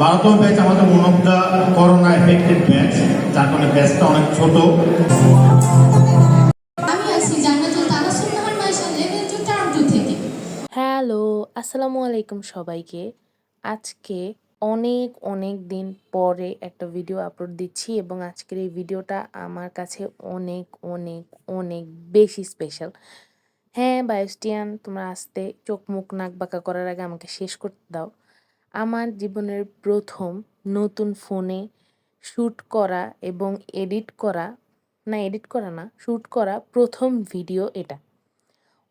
12তম batch আমাদের one of the corona affected batch, যার কারণে ব্যাচটা অনেক ছোট। হ্যালো, আসসালামু আলাইকুম সবাইকে। আজকে অনেক অনেক দিন পরে একটা ভিডিও আপলোড দিচ্ছি এবং আজকের এই ভিডিওটা আমার কাছে অনেক অনেক অনেক বেশি স্পেশাল। হ্যাঁ বায়োস্টিয়ান, তোমরা আসতে চোখ মুখ নাক বাঁকা করার আগে আমাকে শেষ করতে দাও। আমার জীবনের প্রথম নতুন ফোনে শ্যুট করা এবং শ্যুট করা প্রথম ভিডিও এটা।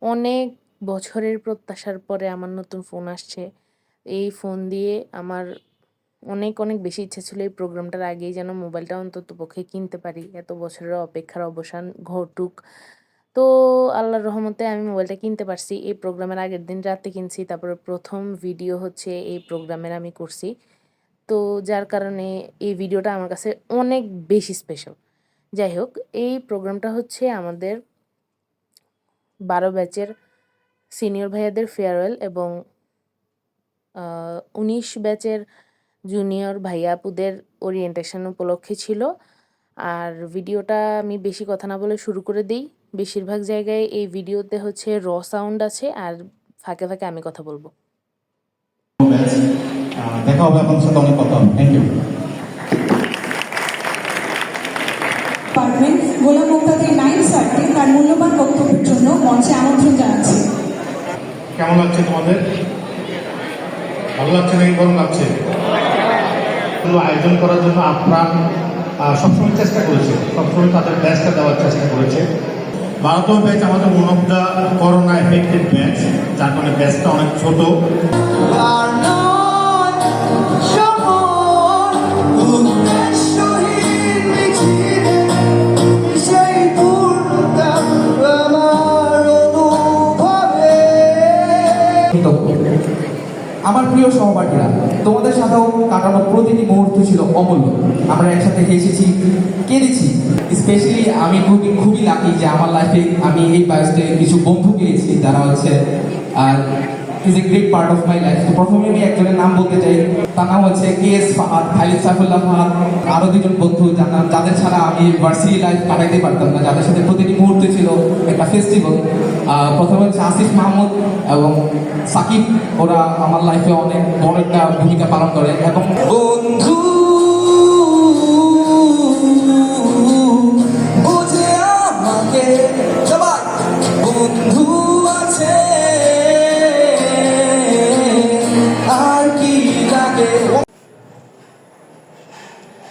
অনেক বছরের প্রত্যাশার পরে আমার নতুন ফোন আসছে। এই ফোন দিয়ে আমার অনেক অনেক বেশি ইচ্ছা ছিল এই প্রোগ্রামটার আগেই যেন মোবাইলটা অন্ততপক্ষে কিনতে পারি, এত বছরের অপেক্ষার অবসান ঘটুক। তো আল্লাহর রহমতে আমি মোবাইলটা কিনতে পারছি। এই প্রোগ্রামের আগের দিন রাতে কিনছি, তারপরে প্রথম ভিডিও হচ্ছে এই প্রোগ্রামের আমি করছি। তো যার কারণে এই ভিডিওটা আমার কাছে অনেক বেশি স্পেশাল। যাই হোক, এই প্রোগ্রামটা হচ্ছে আমাদের 12 ব্যাচের সিনিয়র ভাইয়াদের ফেয়ারওয়েল এবং 19 ব্যাচের জুনিয়র ভাইয়া আপুদের ওরিয়েন্টেশন উপলক্ষে ছিল। আর ভিডিওটা আমি বেশি কথা না বলে শুরু করে দিই। বেশিরভাগ জায়গায় এই ভিডিওতে হচ্ছে র সাউন্ড আছে আর ফাঁকে ফাঁকে আমি কথা বলবো। দেখা হবে, আপনার সাথে অনেক কথা হবে। Thank you. Department Golam Muktadir Naim স্যারকে তার মূল্যবান বক্তব্যের জন্য মঞ্চে আমন্ত্রণ জানাচ্ছি। কেমন লাগছে তোমাদের? ভালো লাগছে নাকি গরম লাগছে? আয়োজন করার জন্য আপ্রাণ সবসময় চেষ্টা করেছে, সবসময় তাদের ব্যাচটা দেওয়ার চেষ্টা করেছে। 12তম ব্যাচ আমাদের one of the corona affected batch, যার কারণে ব্যাচটা অনেক ছোট। আমার প্রিয় সহপাঠীরা, তোমাদের সাথেও কাটানো প্রতিটি মুহূর্ত ছিল অমূল্য। আমরা একসাথে হেসেছি, কেঁদেছি। স্পেশালি আমি খুবই লাকি যে আমার লাইফে আমি এই বয়সে কিছু বন্ধু পেয়েছি যারা হচ্ছে is a great part of my life. তো প্রথমে আমি একজনের নাম বলতে চাই, তার নাম হচ্ছে KS ফাহাদ, খালিদ সাইফুল্লাহ ফাহাদ। আরও দুজন বন্ধু যাদের ছাড়া আমি ভার্সিটি লাইফ কাটাইতে পারতাম না, যাদের সাথে প্রতিটি মুহূর্তে ছিল একটা ফেস্টিভ্যাল। প্রথমে হচ্ছে আসিফ মাহমুদ এবং সাকিব, ওরা আমার লাইফে অনেক বড় একটা ভূমিকা পালন করে। এবং বন্ধু বুঝে আমাকে সবাই বন্ধু আছে আর কি লাগে।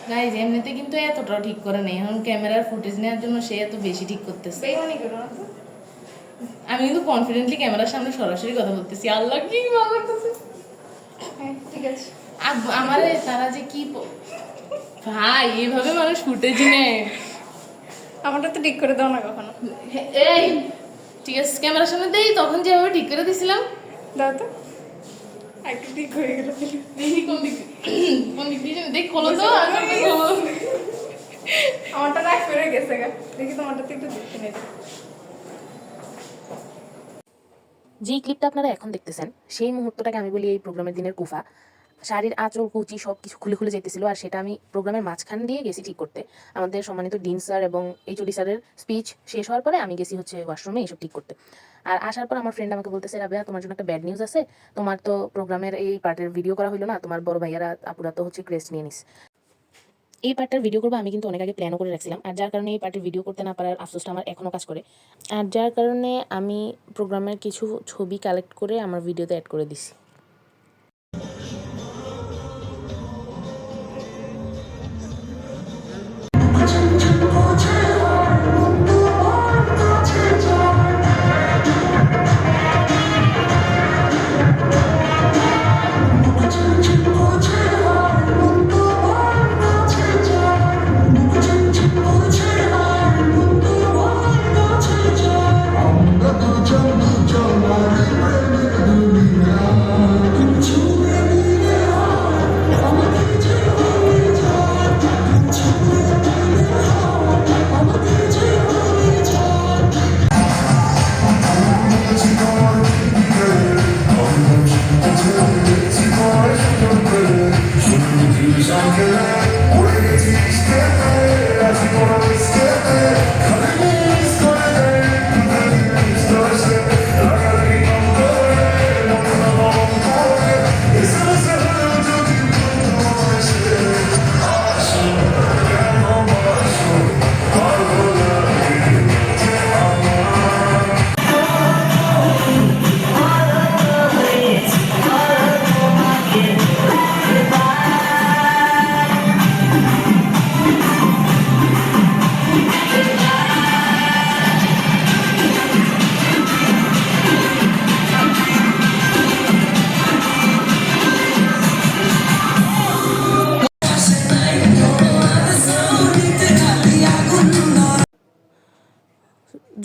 গাইজ এমনিতে কিন্তু এতটাও ঠিক করে নেই, এখন ক্যামেরার ফুটেজ নেওয়ার জন্য সে এত বেশি ঠিক করতেছে। আমি কিন্তু কনফিডেন্টলি ক্যামেরার সামনে সরাসরি কথা বলতেছি। আল্লাহ কি ভালো লাগতেছে। ঠিক আছে, আমার তারা যে কি ভাই এইভাবে মানুষ ফুটেজ নেয়। আমারটা তো ঠিক করে দাও না কখনো। এই ঠিক আছে, ক্যামেরার সামনে দেই, তখন যেভাবে ঠিক করে দিছিলাম দাও তো, একটু ঠিক হয়ে গেল। দেখি কোন দিক দিয়ে দেখ, খোলো তো। আমারটা রাখ করে গেছে গা, দেখি তোমারটা তো একটু দেখে নেই। যেই ক্লিপটা আপনারা এখন দেখতেছেন সেই মুহূর্তটাকে আমি বলি এই প্রোগ্রামের দিনের কুফা। শাড়ির আঁচল কুচি সব কিছু খুলে খুলে যেতেছিল, আর সেটা আমি প্রোগ্রামের মাঝখান দিয়ে গেছি ঠিক করতে। আমাদের সম্মানিত ডিন স্যার এবং HOD স্যারের স্পিচ শেষ হওয়ার পরে আমি গেছি হচ্ছে ওয়াশরুমে এইসব ঠিক করতে। আর আসার পর আমার ফ্রেন্ড আমাকে বলতেছে, রাবেয়া তোমার জন্য একটা ব্যাড নিউজ আছে, তোমার তো প্রোগ্রামের এই পার্টের ভিডিও করা হলো না, তোমার বড় ভাইয়ারা আপুরা তো হচ্ছে ক্রেস্ট নিয়ে নিস। এই পার্টটার ভিডিও করবো আমি কিন্তু অনেক আগে প্ল্যানও করে রাখছিলাম, আর যার কারণে এই পার্টের ভিডিও করতে না পারার আফসোসটা আমার এখনও কাজ করে। আর যার কারণে আমি প্রোগ্রামের কিছু ছবি কালেক্ট করে আমার ভিডিওতে অ্যাড করে দিছি।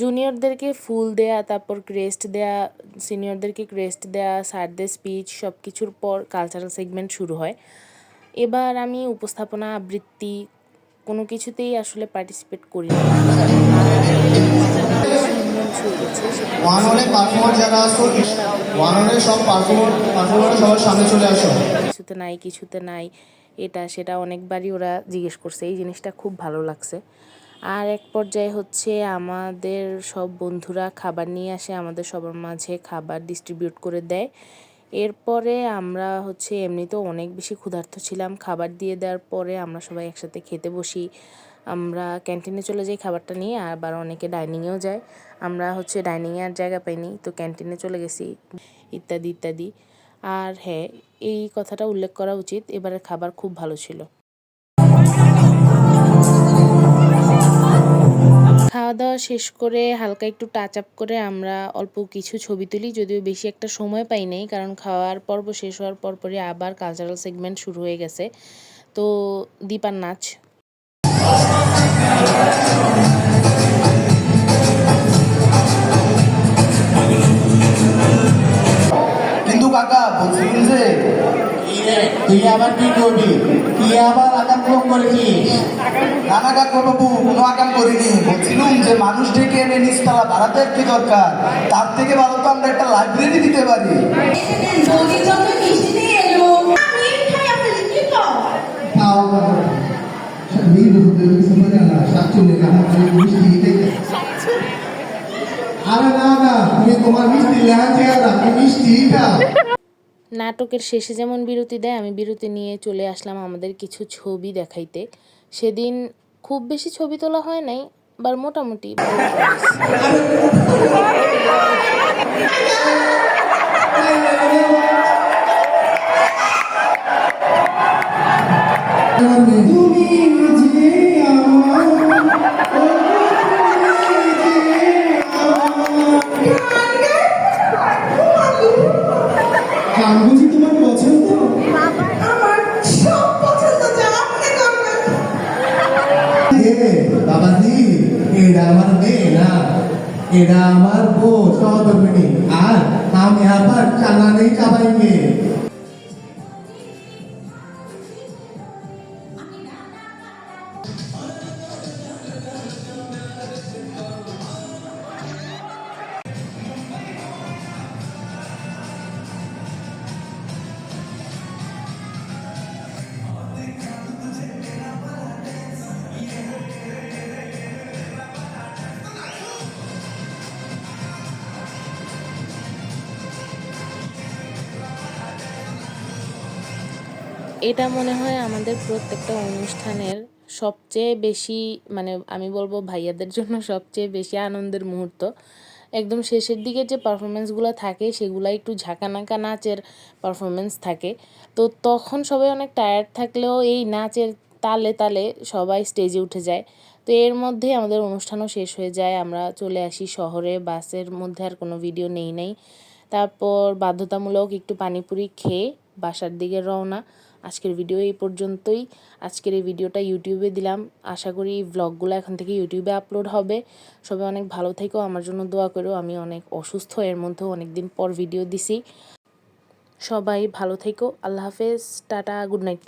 জুনিয়রদেরকে ফুল দেয়া, তারপর ক্রেস্ট দেয়া, সিনিয়রদেরকে ক্রেস্ট দেয়া, স্যারদের স্পিচ সব কিছুর পর কালচারাল সেগমেন্ট শুরু হয়। এবার আমি উপস্থাপনা, আবৃত্তি কোনো কিছুতেই আসলে পার্টিসিপেট করি না। মন ছুঁয়ে গেছে সেটা ওয়ান অনে পারফর্মার যারা আসো ওয়ান অনে সব পারফর্মার সবার সামনে চলে আসো। কিছুতে নাই এটা সেটা অনেকবারই ওরা জিজ্ঞেস করছে, এই জিনিসটা খুব ভালো লাগছে। আর এক পর্যায়ে হচ্ছে আমাদের সব বন্ধুরা খাবার নিয়ে আসে, আমাদের সবার মাঝে খাবার ডিস্ট্রিবিউট করে দেয়। এরপরে আমরা হচ্ছে এমনিতেও অনেক বেশি ক্ষুধার্ত ছিলাম, খাবার দিয়ে দেওয়ার পরে আমরা সবাই একসাথে খেতে বসি। আমরা ক্যান্টিনে চলে যাই খাবারটা নিয়ে, আবার অনেকে ডাইনিংয়েও যায়। আমরা হচ্ছে ডাইনিংয়ে আর জায়গা পাইনি, তো ক্যান্টিনে চলে গেছি, ইত্যাদি ইত্যাদি। আর হ্যাঁ, এই কথাটা উল্লেখ করা উচিত, এবারের খাবার খুব ভালো ছিল। খাওয়া দাওয়া শেষ করে হালকা একটু টাচ আপ করে আমরা অল্প কিছু ছবি তুলি, যদিও বেশি একটা সময় পাই নাই, কারণ খাওয়ার পর্ব শেষ হওয়ার পরপরই আবার কালচারাল সেগমেন্ট শুরু হয়ে গেছে। তো দীপার নাচ। কিন্তু কাকা বলছিলেন যে তুই আবার কি করবি, তুই আবার আকাম করেছিস? না না কাকা বাবু, কোনো আকাম করিনি। বলছিলাম যে মানুষ ডেকে এনে নিচতলা বাড়াতে কি দরকার, তার থেকে ভালো তো আমরা একটা লাইব্রেরি দিতে পারি। বৌদির জন্য মিষ্টি নিয়ে এলো। আমি খাই, আপনি লিখি তো। আরে না না, তুমি তোমার মিষ্টি লেহাচ্ছে আপনি মিষ্টি খাও। নাটকের শেষে যেমন বিরতি দেয়, আমি বিরতি নিয়ে চলে আসলাম আমাদের কিছু ছবি দেখাইতে। সেদিন খুব বেশি ছবি তোলা হয় নাই, বা মোটামুটি ভালো হয়েছে। তুমি যে আমার গান বুঝি তোমার পছন্দ? আমার সব পছন্দ, যা আপনি করবেন। বাবাজি, এটা আমার মেয়ে না, এটা আমার বউ সহধর্মিনী, আর আমি আবার চালা নেই চাবাই মেয়ে। এটা মনে হয় আমাদের প্রত্যেকটা অনুষ্ঠানের সবচেয়ে বেশি, মানে আমি বলবো ভাইয়াদের জন্য সবচেয়ে বেশি আনন্দের মুহূর্ত। একদম শেষের দিকে যে পারফরমেন্সগুলো থাকে সেগুলো একটু ঝাঁকানাকা নাচের পারফরমেন্স থাকে। তো তখন সবাই অনেক টায়ার্ড থাকলেও এই নাচের তালে তালে সবাই স্টেজে উঠে যায়। তো এর মধ্যেই আমাদের অনুষ্ঠানও শেষ হয়ে যায়, আমরা চলে আসি শহরে। বাসের মধ্যে আর কোনো ভিডিও নেই। তারপর বাধ্যতামূলক একটু পানিপুরি খেয়ে বাসার দিকে রওনা। আজকের ভিডিও এই পর্যন্তই। আজকের এই ভিডিওটা ইউটিউবে দিলাম, আশা করি এই ভ্লগগুলো এখন থেকে ইউটিউবে আপলোড হবে। সবাই অনেক ভালো থেকো, আমার জন্য দোয়া করো। আমি অনেক অসুস্থ, এর মধ্যেও অনেক দিন পর ভিডিও দিছি। সবাই ভালো থেকো, আল্লাহ হাফেজ, টাটা, গুড নাইট।